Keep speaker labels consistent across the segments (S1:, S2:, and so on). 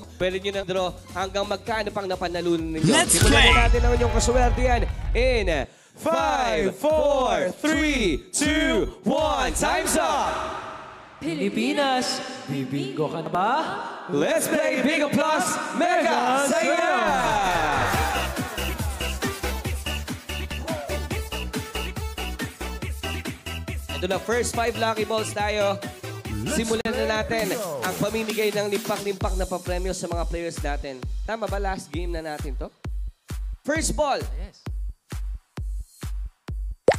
S1: Pwede nyo na draw hanggang magkano pang napanalunan ninyo.
S2: Let's
S1: Simulan
S2: play!
S1: na natin ang inyong kaswertihan in 5, 4, 3, 2, 1. Time's up!
S3: Pilipinas, bibinggo ka na ba?
S1: Let's play Bingo Plus Mega Saya! Ito na, first 5 lucky balls tayo. Simulan na natin ang pamimigay ng limpak-limpak na papremyo sa mga players natin. Tama ba? Last game na natin to? First ball.
S3: Yes.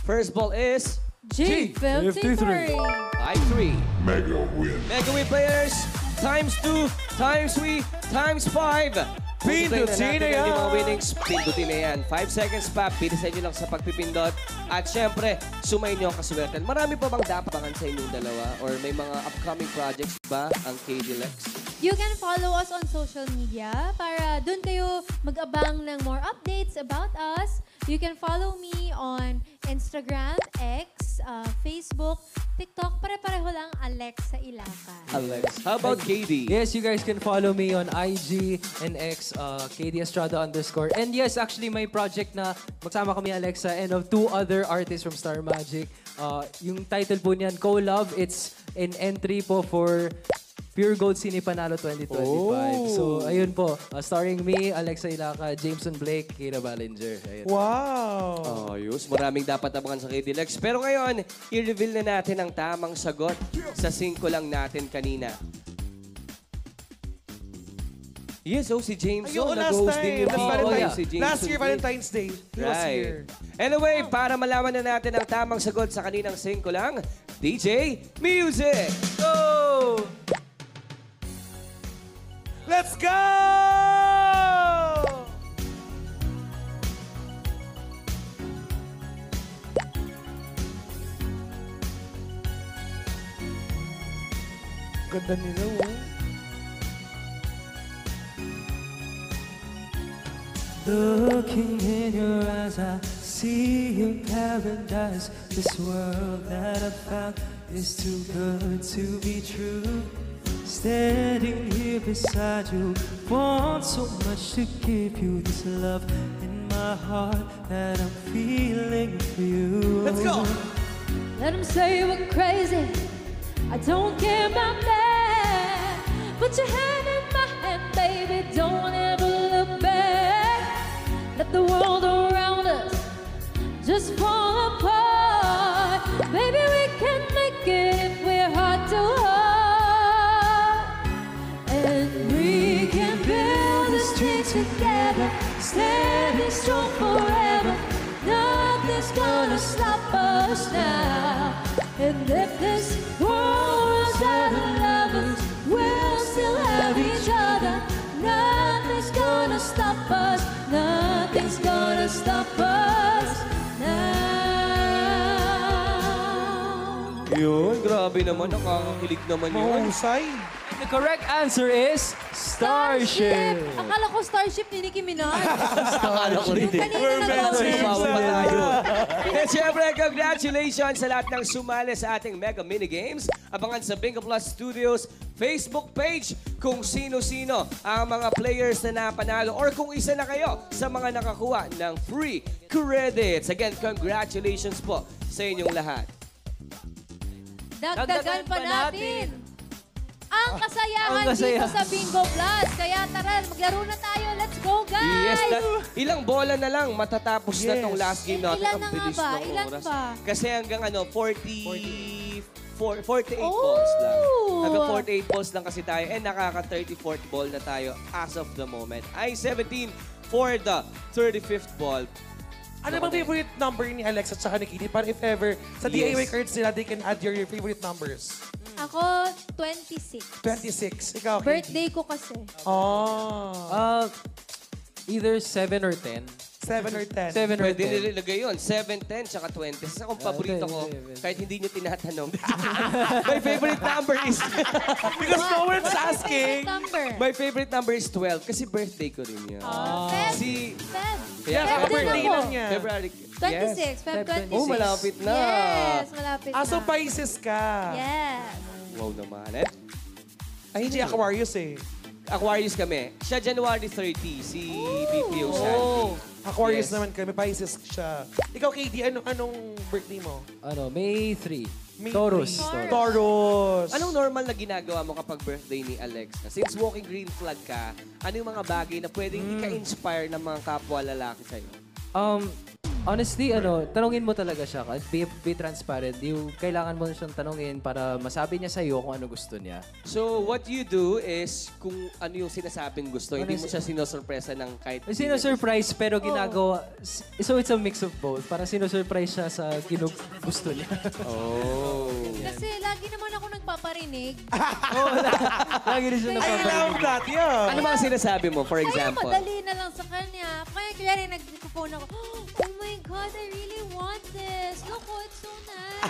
S1: First ball is
S4: G53.
S1: 5-3.
S5: Mega win.
S1: Mega win players, times 2, times 3, times 5.
S3: Pindutin na yan.
S1: Yung mga winnings, pindutin na yan. 5 seconds pa, bilisan nyo lang sa pagpipindot. At syempre, sumayin nyo ang kaswerten. Marami pa bang dapabangan sa inyong dalawa? Or may mga upcoming projects ba ang KD Lex?
S4: You can follow us on social media para dun kayo mag-abang ng more updates about us. You can follow me on Instagram, X, Facebook, TikTok. Pare-pareho lang Alexa Ilaca.
S1: Alex. How about KD?
S3: Yes, you guys can follow me on IG and X, KD Estrada _. And yes, actually, may project na magsama kami Alexa and of 2 other artists from Star Magic. Yung title po niyan, Co-Love, it's an entry po for Pure Gold Cine Panalo 2025. So, ayun po. Starring me, Alexa Ilaca, Jameson Blake, Kira Ballinger. Ayun.
S1: Wow! Ayos. Maraming dapat abangan sa KD Lex. Pero ngayon, i-reveal na natin ang tamang sagot sa 5 lang natin kanina. Yes, si James.
S6: Ayun,
S1: nag-host din yung
S6: Last year, Valentine's Day. He was here.
S1: Anyway, para malaman na natin ang tamang sagot sa kaninang 5 lang, DJ Music!
S3: Go!
S6: Let's go! Ganda nila, oh.
S3: Looking in your eyes, I see your paradise. This world that I found is too good to be true. Standing here beside you, want so much to give you this love in my heart that I'm feeling for you.
S6: Let's go!
S4: Let them say we're crazy. I don't care about that. Put your hand in my hand, baby. Don't ever look back. Let the world around us just fall apart. Baby, we can make it if we're heart to heart. And we can build this dream together. Standing strong forever. Nothing's gonna stop us now. And if this world runs out of lovers, we'll still have each other. Nothing's gonna stop us. Nothing's gonna stop us now.
S1: Yun, grabe naman. Nakakakilig naman yun.
S6: Mahusay.
S3: The correct answer is Starship.
S4: Akala ko Starship ni Nicki Minaj.
S1: Akala ko rin.
S4: Yung kanina nag-comment.
S1: Sumawa pa tayo. And syempre, congratulations sa lahat ng sumali sa ating Mega Minigames. Abangan sa Bingo Plus Studios Facebook page kung sino-sino ang mga players na napanalo or kung isa na kayo sa mga nakakuha ng free credits. Again, congratulations po sa inyong lahat.
S4: Dagdagan pa natin ang kasayahan dito sa Bingo Plus. Kaya tara, maglaro na tayo. Let's go, guys!
S1: Yes, ilang bola na lang matatapos na tong last game natin.
S4: Ilan
S1: Ang
S4: na nga
S1: bilis
S4: ba?
S1: ng
S4: Ilan
S1: oras.
S4: ba?
S1: Kasi hanggang 48
S4: Oh!
S1: balls lang. Hanggang 48 balls lang kasi tayo. And nakaka-34th ball na tayo as of the moment. Ay 17 for the 35th ball.
S6: Ano bang favorite number ni Alex at saka ni Kitty? Para if ever, sa DIY cards nila, they can add your favorite numbers.
S4: Ako, 26.
S6: 26. Ikaw, Kitty.
S4: Birthday ko kasi.
S6: Oh.
S3: Either 7 or 10.
S6: 7 or 10.
S3: 7 or
S1: Pwede
S3: 10.
S1: nilagay yun. 7, 10, tsaka 20. Sa akong paborito ko, kahit hindi nyo tinatanong. My favorite number is...
S6: Because no one's
S4: Favorite
S6: asking.
S4: number?
S1: My favorite number is 12 kasi birthday ko rin yun.
S4: Feb.
S1: Si...
S4: Feb.
S1: Yeah,
S4: Feb din
S6: birthday
S4: ako.
S6: lang niya.
S1: February.
S4: 26. Feb 26.
S1: Oh, malapit na.
S4: Yes, malapit na.
S6: So Pisces ka.
S4: Yes.
S1: Wow naman. Eh?
S6: Ay, hindi Aquarius eh.
S1: Aquarius kami. Siya January 30, si BPO Sandy.
S6: Aquarius
S1: Yes.
S6: naman kami, Pisces siya. Ikaw, KD, anong birthday mo?
S3: May 3.
S6: May
S3: Taurus.
S6: three. Taurus.
S1: Anong normal na ginagawa mo kapag birthday ni Alexa? Since walking green flag ka, ano yung mga bagay na pwedeng ika-inspire ng mga kapwa lalaki sa'yo?
S3: Honestly, tanungin mo talaga siya. Be transparent. Yung kailangan mo siyang tanungin para masabi niya sa'yo kung ano gusto niya.
S1: So, what you do is kung ano yung sinasabing gusto. Hindi mo siya sinosurpresa ng kahit...
S3: Sino-surprise pero ginagawa... So it's a mix of both. Parang sino-surprise siya sa gusto niya.
S1: Oh.
S4: Kasi lagi naman ako nagpaparinig.
S3: Lagi rin siya
S6: I
S3: napaparinig.
S6: love that, yeah.
S1: Ano mga sinasabi mo, for
S4: Kaya
S1: example?
S4: madali na lang sa kanya. Kaya kaya nag-phone ako, oh my God, I really want this. Look, oh, it's so nice.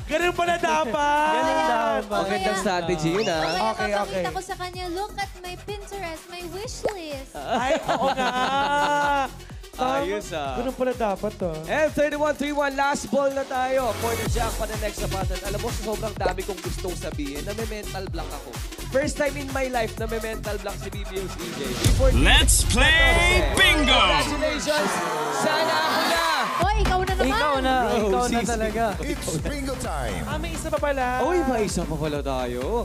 S6: Ganun pala dapat.
S1: Magandang strategy yun, ah.
S4: Kaya
S6: Okay,
S4: papakita
S6: okay.
S4: ko sa kanya, look at my Pinterest, my wish list.
S6: Ay, oo nga.
S1: Ayos, ah.
S6: Ganun pala dapat,
S1: And 31-3-1, last ball na tayo for the jackpot and next button. Alam mo, sobrang dami kong gustong sabihin na may mental block ako. First time in my life na may mental block si BBO CJ.
S2: Let's play bingo!
S1: Congratulations! Sana ako na!
S4: Oh, ikaw na naman.
S3: Ikaw na
S1: sisi.
S3: talaga.
S5: It's bingo time.
S6: May isa pa pala.
S1: Uy, may isa pa pala tayo.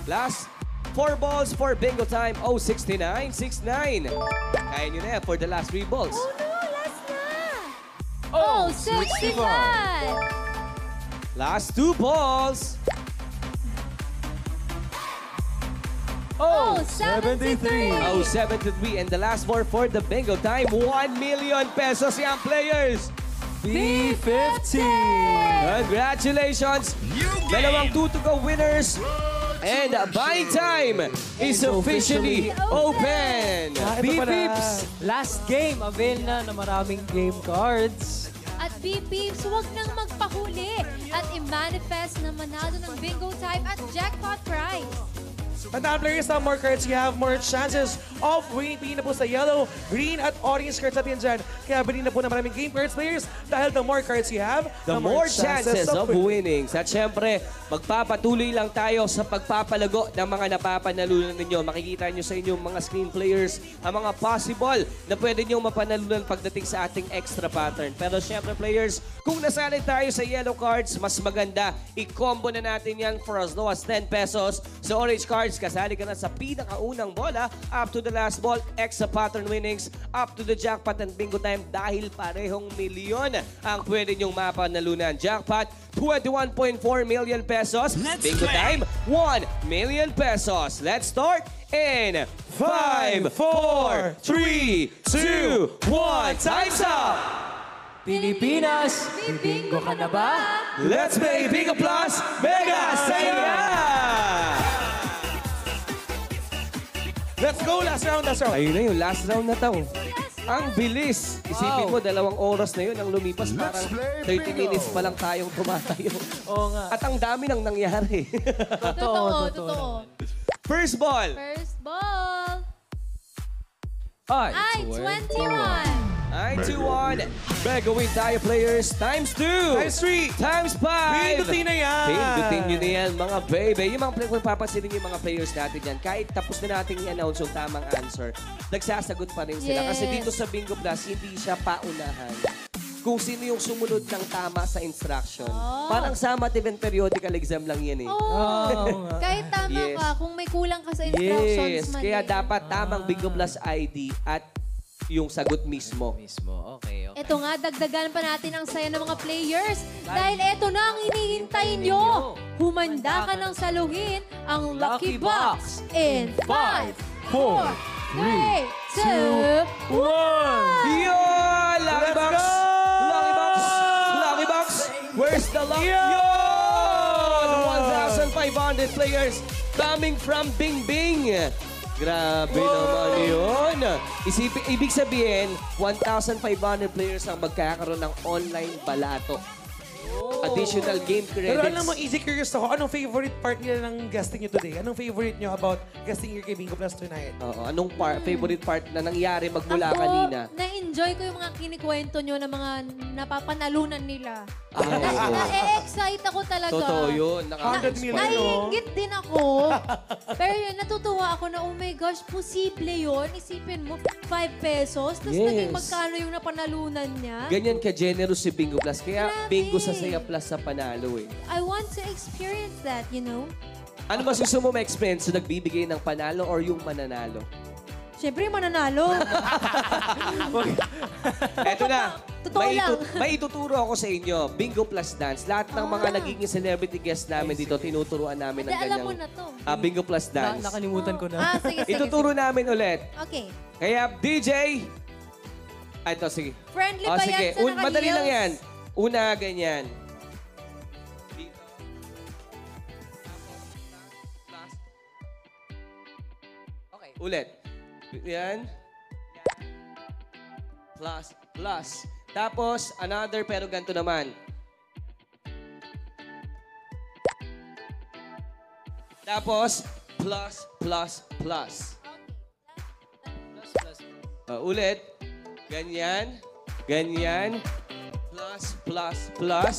S1: Last 4 balls for bingo time. Oh, 69-69. Kaya nyo na for the last 3 balls.
S4: Oh no, last na. Oh, 65.
S1: Last 2 balls.
S4: Oh, 73.
S1: Oh, 7-3. And the last ball for the bingo time. 1 million pesos yung players.
S3: B50!
S1: Congratulations!
S2: New
S1: Dalawang
S2: game!
S1: 2-to-go winners. And buying time is officially open.
S6: Ito pala.
S3: B-Pips! Last game. Avail na maraming game cards.
S4: At B-Peeps, huwag nang magpahuli at i-manifest na manalo ng bingo type at jackpot prize.
S6: Tandaan players, na more cards, you have more chances of winning. Pili na po sa yellow, green, at orange cards natin dyan. Kaya bilhin na po na maraming game cards players dahil the more cards you have,
S1: The more chances of winning. At syempre, magpapatuloy lang tayo sa pagpapalago ng mga napapanalunan ninyo. Makikita nyo sa inyong mga screen players ang mga possible na pwede nyo mapanalunan pagdating sa ating extra pattern. Pero syempre players, kung nasanay tayo sa yellow cards, mas maganda, i-combo na natin yan for as low as 10 pesos. Sa orange cards, kasali ka na sa pinakaunang bola up to the last ball, extra pattern winnings, up to the jackpot and bingo time dahil parehong milyon ang pwede nyong mapanalunan. Jackpot, 21.4 million pesos.
S2: Let's
S1: Bingo
S2: play.
S1: time, 1 million pesos. Let's start in 5, 4, 3, 2, 1. Time's up!
S3: Pilipinas, bibingo ka na ba?
S1: Let's play Bingo Plus Mega Saya!
S6: Let's go, last round, last round.
S1: Ayun na yung last round na to. Ang bilis. Isipin mo, 2 oras na yun ang lumipas. Parang 30 minutes pa lang tayong tumatayo.
S3: Oo nga.
S1: At ang dami nang nangyari.
S4: Totoo.
S1: First ball.
S4: First ball.
S3: Ay,
S4: Ay, 21.
S1: Ay, 2-1. Mega win tayo, players. Times 2.
S6: Times 3.
S1: Times 5.
S6: Pindutin na yan.
S1: Pindutin nyo na yan, mga baby. Yung mga kung papansinin yung mga players natin yan, kahit tapos na natin i-announce yung tamang answer, nagsasagot pa rin sila. Kasi
S4: Yes.
S1: dito sa Bingo Plus, hindi siya paunahan kung sino yung sumunod ng tama sa instruction. Parang summative event periodical exam lang yan eh.
S4: Oh. Kahit tama
S1: Yes.
S4: ka, kung may kulang ka sa instructions
S1: Yes,
S4: man.
S1: kaya dapat tamang Bingo Plus ID at yung sagot mismo.
S3: mismo. Okay.
S4: Ito nga, dagdagan pa natin ang saya ng mga players. Dahil ito na ang hinihintay nyo. Humanda ka ng saluhin ang Lucky Box in 5, 4, 3, 2, 1.
S1: Yun! Lucky
S6: Let's
S1: Box!
S6: go!
S1: Lucky Box! Lucky Box! Where's the luck? Yun! 1,500 players coming from Bing Bing. Grabe naman yun. Ibig sabihin, 1,500 players ang magkakaroon ng online balato. At additional game
S6: Pero
S1: credits.
S6: alam mo, easy curious ako, anong favorite part nila ng guesting nyo today? Anong favorite nyo about guesting here kay Bingo Plus tonight?
S1: Oo, anong favorite part na nangyari magmula kanina?
S4: na-enjoy ko yung mga kinikwento nyo na mga napapanalunan nila.
S1: Ay, oo.
S4: Na-excite ako talaga.
S1: Totoo yun.
S6: 100 million, no?
S4: Naiingit din ako. Pero yun, natutuwa ako na, oh my gosh, posible yun. Isipin mo, 5 pesos, tapos
S1: Yes.
S4: naging magkano yung napanalunan niya.
S1: Ganyan ka-generous si Bingo Plus. Kaya
S4: Grabe.
S1: Bingo sa Saya Plus sa panalo eh.
S4: I want to experience that, you know?
S1: Ano mas gusto mo ma-experience? So, nagbibigay ng panalo or yung mananalo?
S4: Siyempre, mananalo.
S1: Eto na.
S4: Totoo lang.
S1: May ituturo ako sa inyo. Bingo Plus Dance. Lahat ng mga nagiging celebrity guest namin dito, tinuturuan namin ng
S4: Hindi, alam
S1: ganyang
S4: mo na to.
S1: Bingo Plus Dance.
S3: Nakalimutan ko na.
S4: Sige, sige.
S1: Ituturo namin ulit.
S4: Okay.
S1: Kaya DJ, ito sige.
S4: Friendly ba
S1: sige.
S4: yan sa naka-heels?
S1: Madali lang yan. Una, ganyan. Dito. Tapos, okay. Ulit. Yan. Plus, plus. Tapos, another pero ganito naman. Tapos, plus, plus, plus. Ulit. Ganyan. Ganyan. Plus, plus, plus.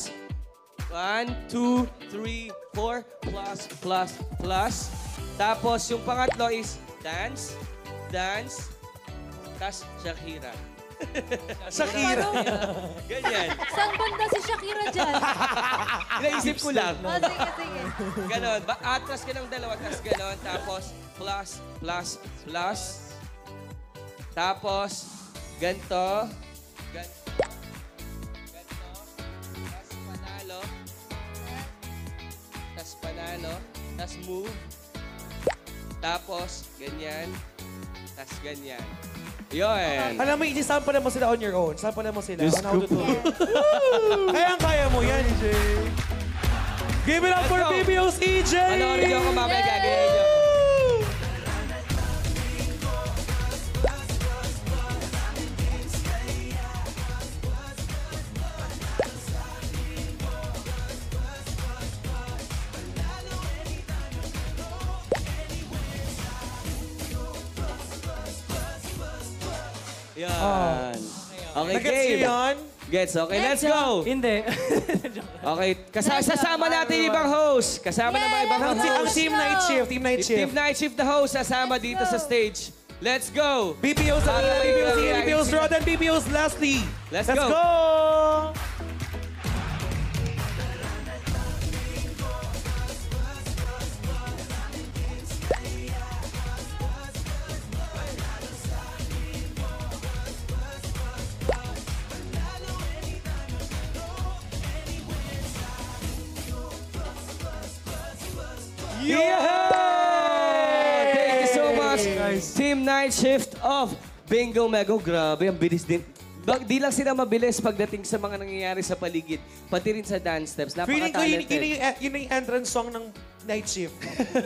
S1: 1, 2, 3, 4. Plus, plus, plus. Tapos, yung pangatlo is dance, dance. Tas Shakira.
S6: Shakira.
S1: Ganyan.
S4: Saan banda si Shakira dyan?
S1: Inaisip ko lang.
S4: Sige, sige.
S1: Ganon. Atras ka ng dalawa, tas ganon. Tapos, plus, plus, plus. Tapos, ganto. Ganto. Ganto. Tas panalo. Tas panalo. Tas move. Tapos, ganyan. Tas ganyan. Yun.
S6: Alam mo, i-sample mo sila on your own. Sample mo sila
S1: Diyos
S6: on how to do it. Kaya mo yan, EJ. Give it up
S1: Let's
S6: for
S1: go.
S6: BBO's EJ!
S1: Panoorin niyo ako mamaya gagawin niyo. Yan. Okay,
S6: Nag-gets niyo
S1: game.
S6: yan?
S1: Gets, okay, let's go.
S3: Hindi.
S1: Okay, sasama natin ibang host. Kasama na mga ibang
S6: Ang
S1: host.
S6: team night shift, team night
S1: Team
S6: shift.
S1: Night Shift the host, sasama dito sa stage. Let's go!
S6: BPO's
S1: Para
S6: Alina,
S1: may
S6: BPO's
S1: bilang
S6: Ian, BPO's
S1: reaction.
S6: Rod, and BPO's Leslie.
S1: Let's
S6: Let's
S1: go.
S6: go!
S1: Yeah! Thank you so much, Team Night Shift of Bingo Mego. Grabe, ang bilis din. Di lang sila mabilis pagdating sa mga nangyayari sa paligid, pati rin sa dance steps.
S6: Feeling ko yun
S1: Napaka-talented.
S6: yung entrance song ng night shift.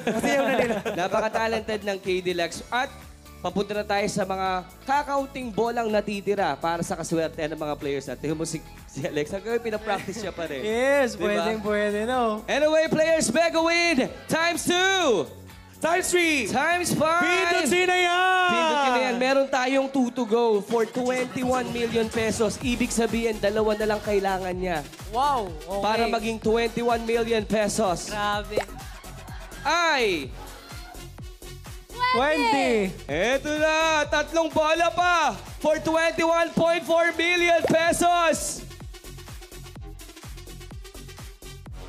S6: Kasi yun na nila.
S1: Napaka-talented ng KD Lex. At papunta na tayo sa mga kakaunting bolang natitira para sa kaswerte ng mga players natin. Tingnan mo si Alex, hanggang pinapractice siya pa rin.
S3: Yes,
S1: Diba?
S3: pwede, no?
S1: Anyway, players, mega win! Times 2!
S6: Times 3!
S1: Times 5!
S6: Pindutin na yan!
S1: Pindutin na yan. Meron tayong 2 to go for 21 million pesos. Ibig sabihin, dalawa na lang kailangan niya
S3: Wow, okay.
S1: para maging 21 million pesos.
S3: Grabe.
S1: Ay!
S3: 20.
S1: Eto na! Tatlong bola pa for 21.4 million pesos!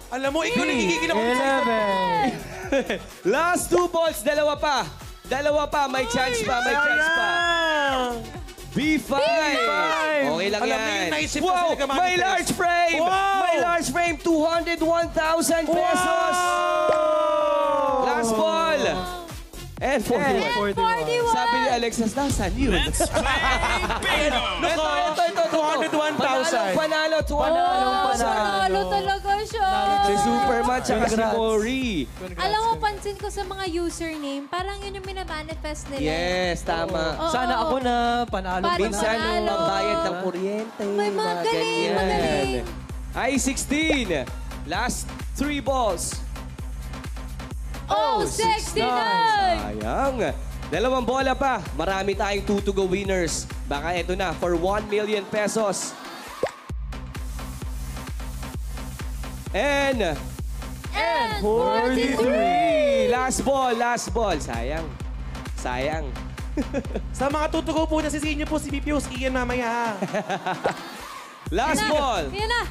S6: Alam mo, ikaw nagigigil ako.
S3: 11.
S1: Last 2 balls, dalawa pa. Dalawa pa, may chance pa, may chance pa. B5! Okay lang
S6: Alam mo
S1: yan.
S6: yung night shift na
S1: Wow!
S6: sila gamamit
S1: May
S6: nila.
S1: large frame!
S6: Wow!
S1: May large frame! 201,000 pesos! Last ball! And 41.
S4: 41!
S1: Sabi ni Alexis, nasan yun?
S2: Let's play bingo!
S1: Ito.
S6: 201,000.
S1: Panalo, 201,000.
S4: Panalo talaga siya.
S1: Si Superman tsaka si
S3: Congrats.
S1: Mori.
S4: Alam mo, pansin ko sa mga username, parang yun yung minamanifest nila.
S1: Yes, tama.
S4: Oo.
S3: Sana ako na panalo.
S4: Paano
S1: Minsan,
S4: Panalo.
S1: pambayad ng kuryente.
S4: May mga galing,
S1: ganyan.
S4: magaling.
S1: I-16. Last 3 balls.
S4: Oh, 69!
S1: Sayang. 2 bola pa. Marami tayong 2 to go winners. Baka eto na for 1 million pesos. And 43. Last ball. Sayang.
S6: Sa mga tutugo po na sisihin niyo po si BPO's Ian mamaya.
S1: Last ball.
S4: Yan na!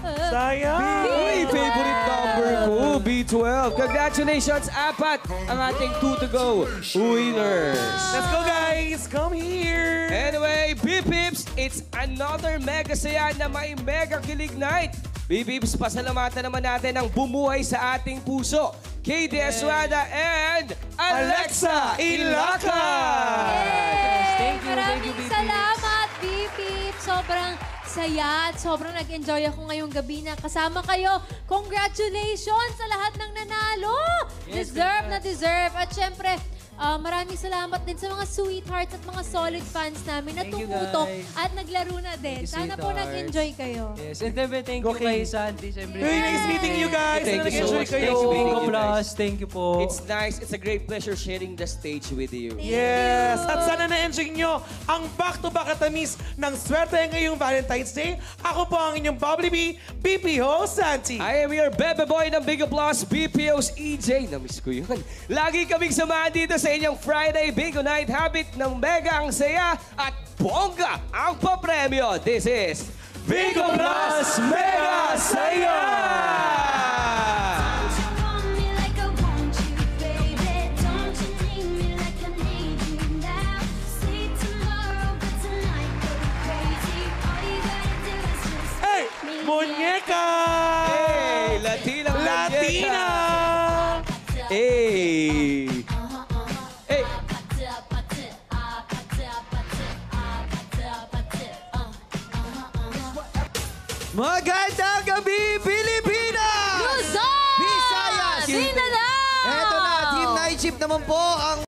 S6: Sayang!
S1: Uy, favorite number ko, B12. Congratulations, 4 ang ating 2 to go winners.
S6: Let's go, guys! Come here!
S1: Anyway, B-Pips, it's another mega saya na may mega kilig night. B-Pips, pasalamatan naman natin ang bumuhay sa ating puso. KD Estrada and Alexa Ilacan!
S3: Thank you,
S4: Maraming
S3: BP.
S4: salamat, BP. Sobrang saya at sobrang nag-enjoy ako ngayong gabi na kasama kayo. Congratulations sa lahat ng nanalo!
S3: Yes,
S4: Deserve na
S3: congrats.
S4: deserve. At syempre, maraming salamat din sa mga sweethearts at mga solid fans namin na
S3: Thank you,
S4: tumutok
S3: guys.
S4: at naglaro na din.
S3: Thank you,
S4: Sana po
S3: sweethearts.
S4: nag-enjoy kayo.
S3: Yes, and then thank you
S6: Okay.
S3: kay Sandy, syempre.
S6: Very nice meeting you guys!
S1: Thank you so
S6: Nag-enjoy
S1: much.
S6: kayo.
S1: Thank you,
S3: Bingo
S1: you guys.
S3: Plus, thank you po.
S1: It's nice. It's a great pleasure sharing the stage with you.
S6: Yes! At sana na-enjoy nyo ang back-to-back atamis ng swerte ngayong Valentine's Day. Ako po ang inyong Bubbly B, BPO Santi.
S1: I am your bebe boy ng Big Plus, BPO's EJ. Namiss ko yun. Lagi kaming samahan dito sa inyong Friday Bingo Night Habit ng mega ang saya at bongga ang papremyo. This is Bingo Plus Mega Saya!
S5: Don't you want me like I want you, baby? Don't you need me like I need you now? Say tomorrow, but tonight go crazy. All you gotta do is just
S6: Hey!
S5: me.
S6: Muñeca!
S1: Hey! Latinang
S6: Latina!
S1: Hey! Hey!
S7: Magandang gabi, Pilipinas!
S4: Luzon!
S7: Visayas!
S4: Mindanao!
S7: Eto na, Team Night Shift naman po ang